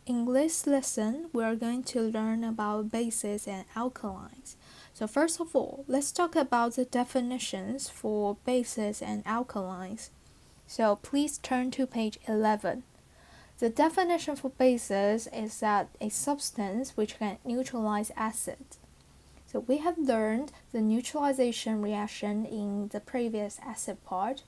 In this lesson, we are going to learn about bases and alkalines. So first of all, let's talk about the definitions for bases and alkalines. So please turn to page 11. The definition for bases is that a substance which can neutralize acid. So we have learned the neutralization reaction in the previous acid part.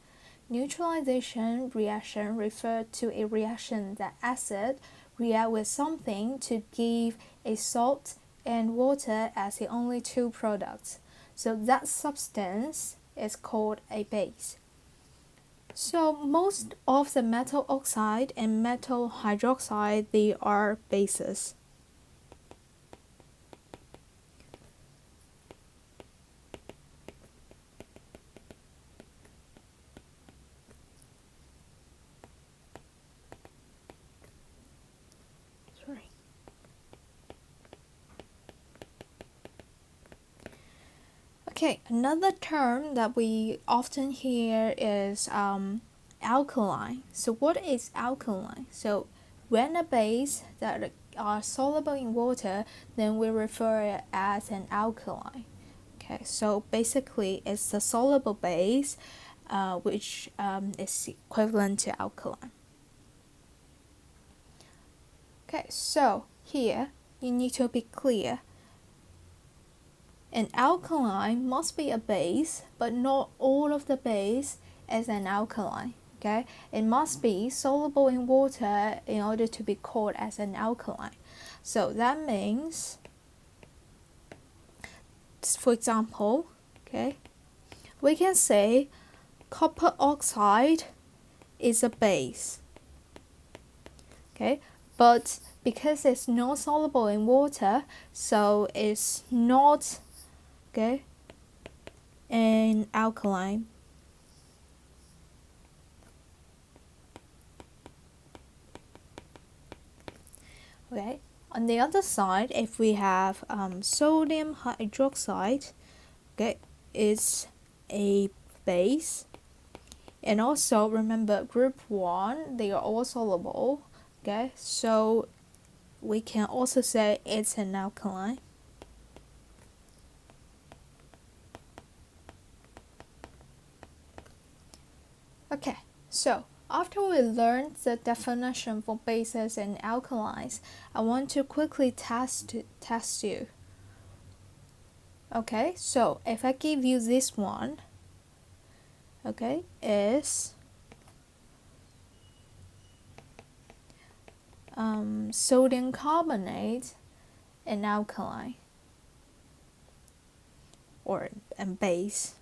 Neutralization reaction referred to a reaction that acid react with something to give a salt and water as the only two products. So that substance is called a base. So most of the metal oxide and metal hydroxide, they are bases. Sorry. Okay, another term that we often hear is alkaline. So what is alkaline? So when a base that are soluble in water, then we refer it as an alkaline. Okay, so basically it's a soluble base which is equivalent to alkaline. Okay, so here you need to be clear. An alkaline must be a base, but not all of the base is an alkaline. Okay, it must be soluble in water in order to be called as an alkaline. So that means, for example, okay, we can say copper oxide is a base. Okay, but because it's not soluble in water, so it's not an alkaline. Okay, on the other side, if we have sodium hydroxide, okay, it's a base. And also remember group 1, they are all soluble. Okay, so we can also say it's an alkaline. Okay, so after we learned the definition for bases and alkalines, I want to quickly test you. Okay, so if I give you this one, okay, is sodium carbonate an alkaline or a base?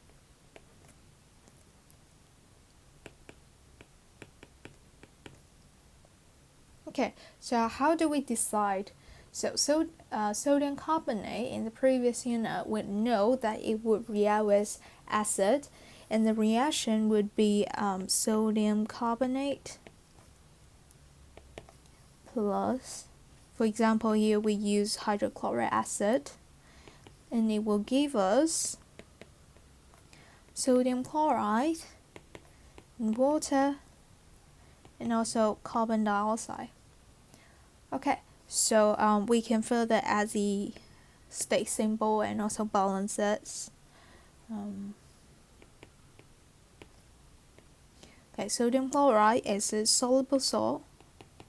Okay, so how do we decide? So sodium carbonate in the previous unit, we know that it would react with acid, and the reaction would be sodium carbonate plus, for example, here we use hydrochloric acid, and it will give us sodium chloride and water and also carbon dioxide. Okay, so we can further add the state symbol and also balance it. Okay, sodium chloride is a soluble salt,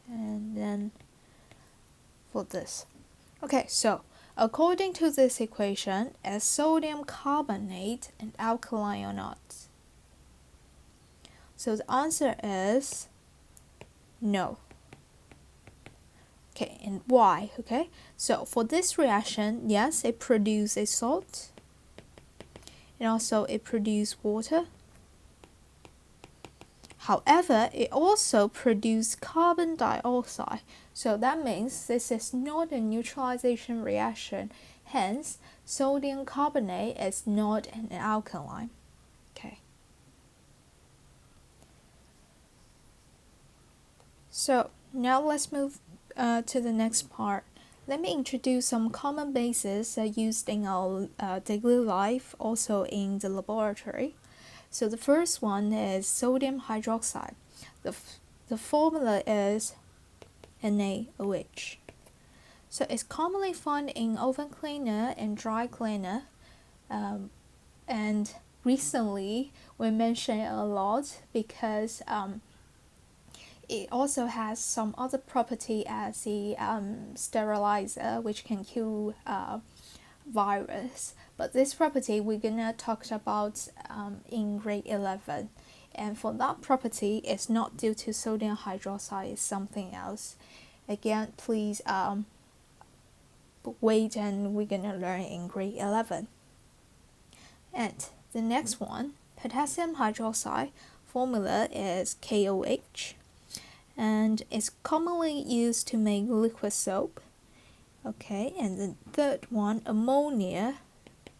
and then for this. Okay, so according to this equation, is sodium carbonate an alkaline or not? So the answer is no. Okay, and why? Okay, so for this reaction, yes, it produces a salt, and also it produces water. However, it also produces carbon dioxide, so that means this is not a neutralization reaction. Hence, sodium carbonate is not an alkaline. Okay. So now let's move to the next part. Let me introduce some common bases used in our daily life, also in the laboratory. So the first one is sodium hydroxide. The formula is NaOH. So it's commonly found in oven cleaner and dry cleaner, and recently we mention it a lot because it also has some other property as a sterilizer, which can kill virus. But this property we're gonna talk about in grade 11. And for that property, it's not due to sodium hydroxide, it's something else. Again, please wait, and we're gonna learn in grade 11. And the next one, potassium hydroxide formula is KOH, and it's commonly used to make liquid soap. Okay, and the third one, ammonia.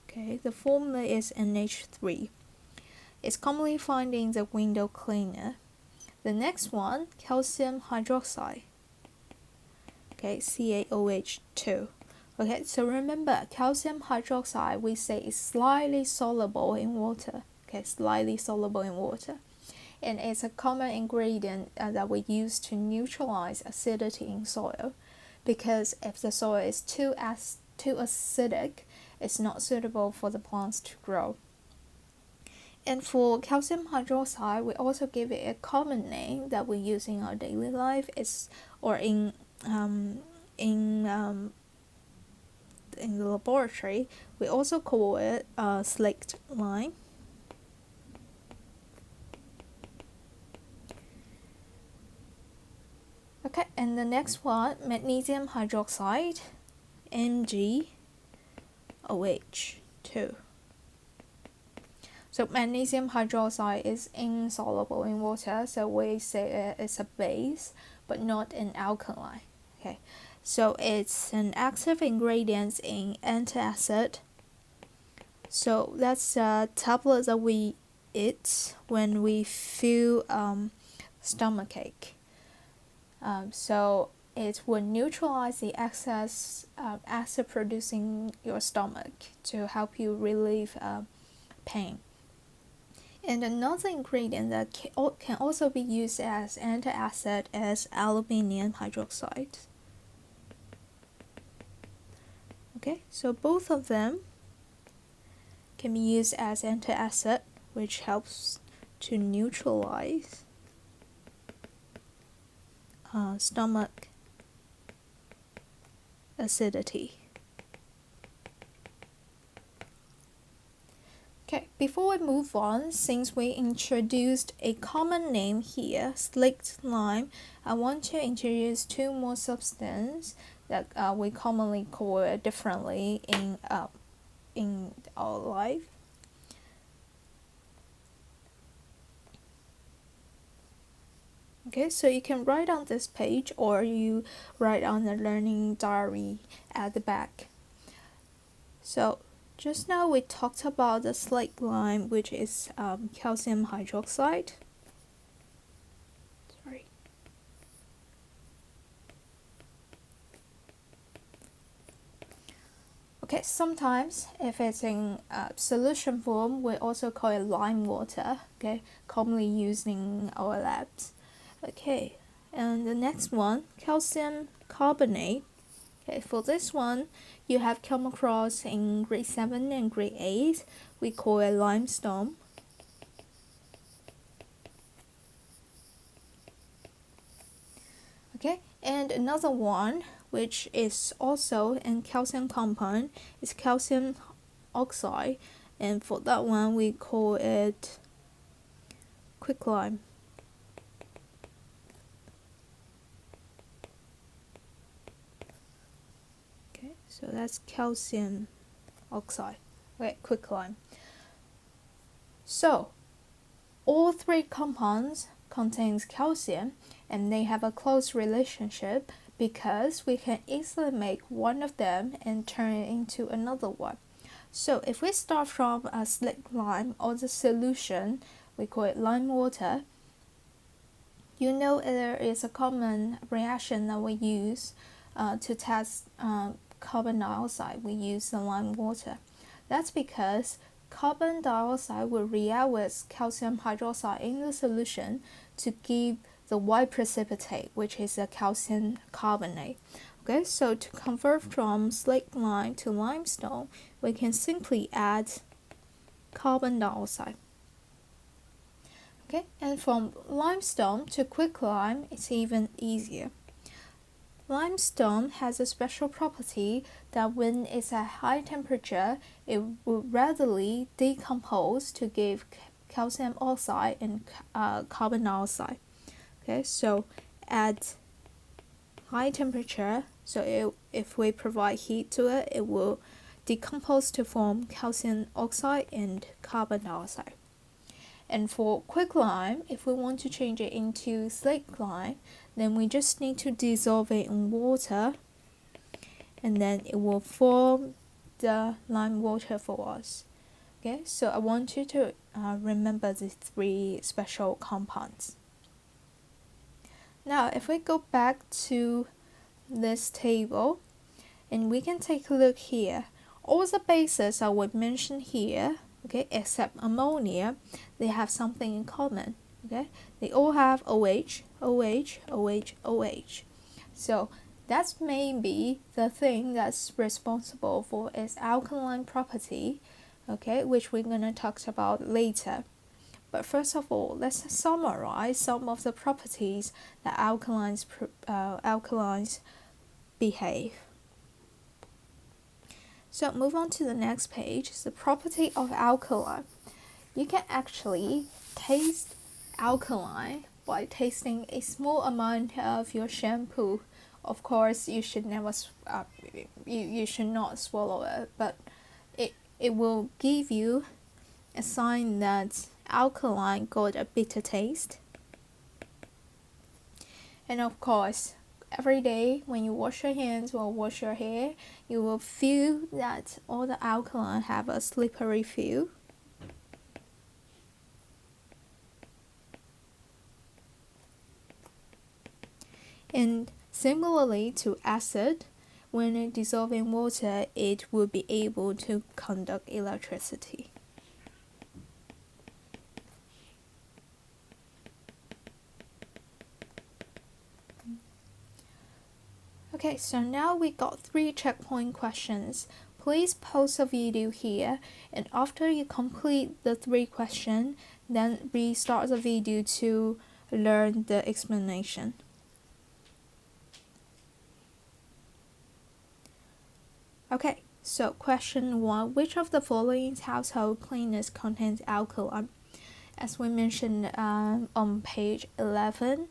Okay, the formula is NH3. It's commonly found in the window cleaner. The next one, calcium hydroxide. Okay, CaOH2. Okay, so remember, calcium hydroxide we say is slightly soluble in water. Okay, slightly soluble in water. And it's a common ingredient that we use to neutralize acidity in soil, because if the soil is too acidic, it's not suitable for the plants to grow. And for calcium hydroxide, we also give it a common name that we use in our daily life, or in the laboratory, we also call it slaked lime. Okay, and the next one, magnesium hydroxide, MgOH2. So magnesium hydroxide is insoluble in water, so we say it's a base, but not an alkaline. Okay, so it's an active ingredient in antacid. So that's a tablet that we eat when we feel stomachache. So it will neutralize the excess acid producing your stomach to help you relieve pain. And another ingredient that can also be used as antacid is aluminium hydroxide. Okay, so both of them can be used as antacid, which helps to neutralize stomach acidity. Okay, before we move on, since we introduced a common name here, slaked lime, I want to introduce two more substances that we commonly call it differently in our life. Okay, so you can write on this page, or you write on the learning diary at the back. So just now we talked about the slaked lime, which is calcium hydroxide. Sorry. Okay, sometimes if it's in solution form, we also call it lime water. Okay, commonly used in our labs. Okay, and the next one, calcium carbonate. Okay, for this one, you have come across in grade 7 and grade 8. We call it limestone. Okay, and another one, which is also a calcium compound, is calcium oxide. And for that one, we call it quicklime. So that's calcium oxide. Okay, quicklime. So all three compounds contains calcium, and they have a close relationship because we can easily make one of them and turn it into another one. So if we start from a slaked lime or the solution, we call it lime water. You know there is a common reaction that we use to test carbon dioxide. We use the lime water. That's because carbon dioxide will react with calcium hydroxide in the solution to give the white precipitate, which is a calcium carbonate. Okay, so to convert from slaked lime to limestone, we can simply add carbon dioxide. Okay, and from limestone to quicklime, it's even easier. Limestone has a special property that when it's at high temperature, it will readily decompose to give calcium oxide and carbon dioxide. Okay, so at high temperature, so if we provide heat to it, it will decompose to form calcium oxide and carbon dioxide. And for quicklime, if we want to change it into slaked lime, then we just need to dissolve it in water, and then it will form the lime water for us. Okay, so I want you to remember the three special compounds. Now, if we go back to this table, and we can take a look here, all the bases I would mention here, okay, except ammonia, they have something in common. Okay, they all have OH, OH, OH, OH. So that's maybe the thing that's responsible for its alkaline property, okay, which we're gonna talk about later. But first of all, let's summarize some of the properties that alkalines behave. So move on to the next page, the property of alkaline. You can actually taste alkaline by tasting a small amount of your shampoo. Of course, you should never you should not swallow it, but it will give you a sign that alkaline got a bitter taste. And of course, every day when you wash your hands or wash your hair, you will feel that all the alkaline have a slippery feel. And similarly to acid, when it dissolves in water, it will be able to conduct electricity. Okay, so now we got 3 checkpoint questions. Please pause the video here, and after you complete the 3 questions, then restart the video to learn the explanation. Okay, so question 1. Which of the following household cleaners contains alkaline? As we mentioned on page 11,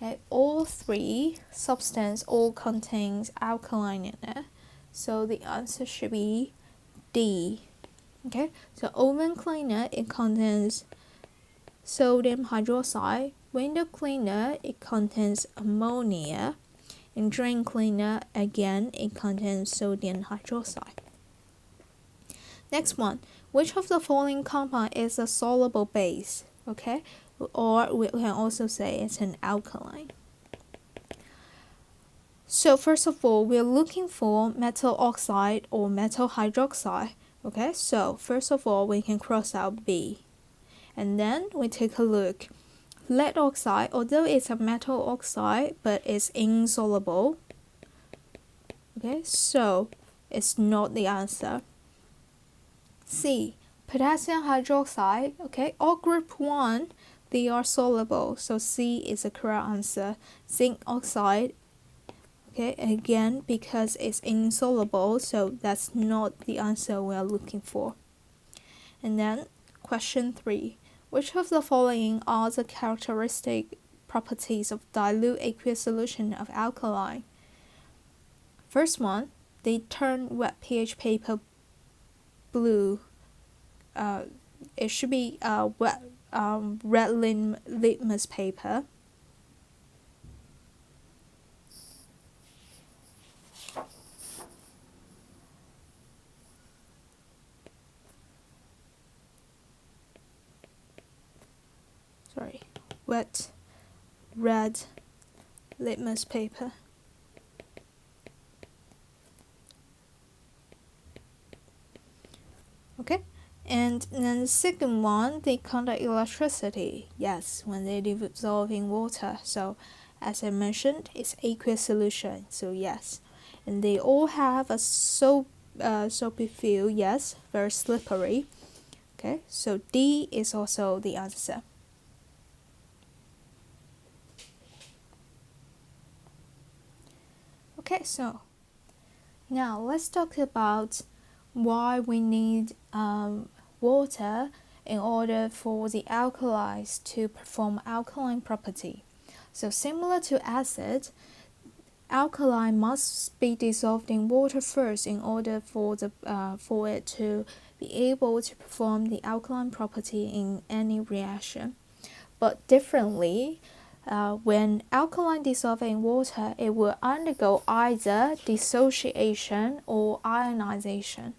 okay, all 3 substances all contains alkaline in it. So the answer should be D. Okay, so oven cleaner, it contains sodium hydroxide. Window cleaner, it contains ammonia. And drain cleaner, again, it contains sodium hydroxide. Next one, which of the following compound is a soluble base? Okay, or we can also say it's an alkaline. So first of all, we're looking for metal oxide or metal hydroxide. Okay, so first of all, we can cross out B. And then we take a look. Lead oxide, although it's a metal oxide, but it's insoluble. Okay, so it's not the answer. C, potassium hydroxide. Okay, all group 1, they are soluble, so C is the correct answer. Zinc oxide, okay, again, because it's insoluble, so that's not the answer we are looking for. And then question 3. Which of the following are the characteristic properties of dilute aqueous solution of alkaline? First one, they turn wet pH paper blue. It should be red litmus paper. Wet red litmus paper. Okay, and And then the second one, they conduct electricity. Yes, when they dissolve in water. So as I mentioned, it's aqueous solution. So yes. And they all have a soapy feel. Yes, very slippery. Okay, so D is also the answer. Okay, so now let's talk about why we need water in order for the alkalis to perform alkaline property. So similar to acid, alkali must be dissolved in water first in order for it to be able to perform the alkaline property in any reaction. But differently, when alkaline dissolves in water, it will undergo either dissociation or ionization.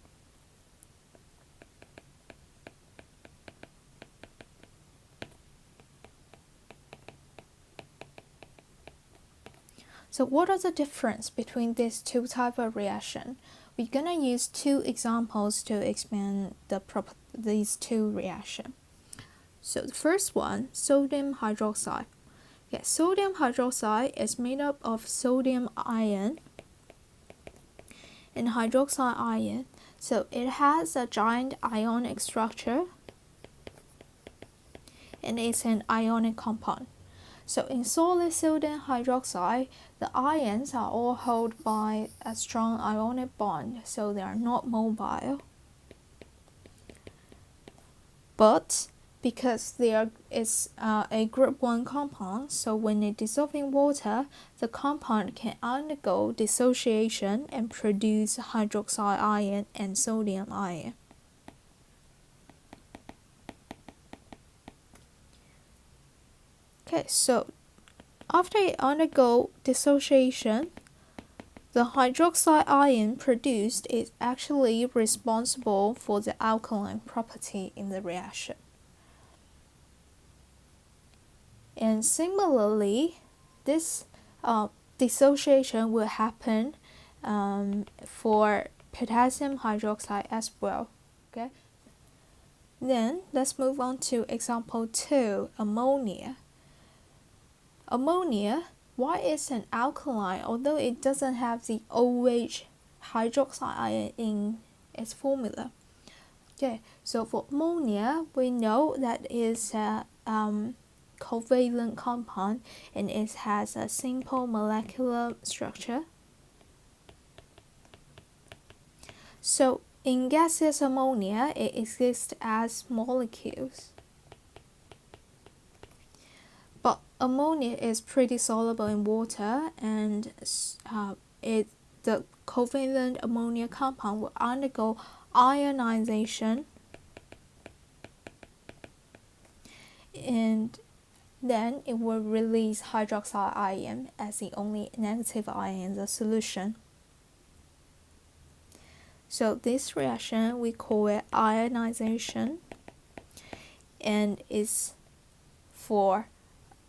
So what are the difference between these two types of reaction? We're gonna use two examples to explain these two reactions. So the first one, sodium hydroxide. Okay, sodium hydroxide is made up of sodium ion and hydroxide ion. So it has a giant ionic structure and it's an ionic compound. So in solid sodium hydroxide, the ions are all held by a strong ionic bond, so they are not mobile. But because it's a group 1 compound, so when it dissolves in water, the compound can undergo dissociation and produce hydroxide ion and sodium ion. Okay, so after it undergoes dissociation, the hydroxide ion produced is actually responsible for the alkaline property in the reaction. And similarly, this dissociation will happen for potassium hydroxide as well. Okay. Then let's move on to example 2, ammonia. Ammonia, why is an alkaline although it doesn't have the OH hydroxide ion in its formula? Okay, so for ammonia, we know that is a covalent compound and it has a simple molecular structure. So in gaseous ammonia, it exists as molecules. But ammonia is pretty soluble in water, and the covalent ammonia compound will undergo ionization, and then it will release hydroxide ion as the only negative ion in the solution. So this reaction, we call it ionization, and it's for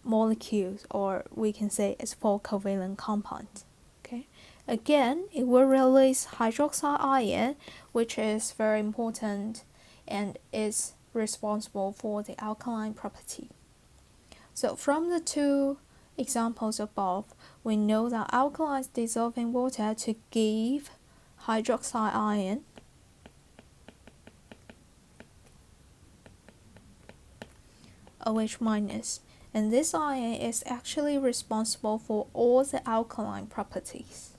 molecules, or we can say it's for covalent compounds. Okay, again, it will release hydroxide ion, which is very important and is responsible for the alkaline property. So from the two examples above, we know that alkalis dissolve in water to give hydroxide ion, OH minus, and this ion is actually responsible for all the alkaline properties.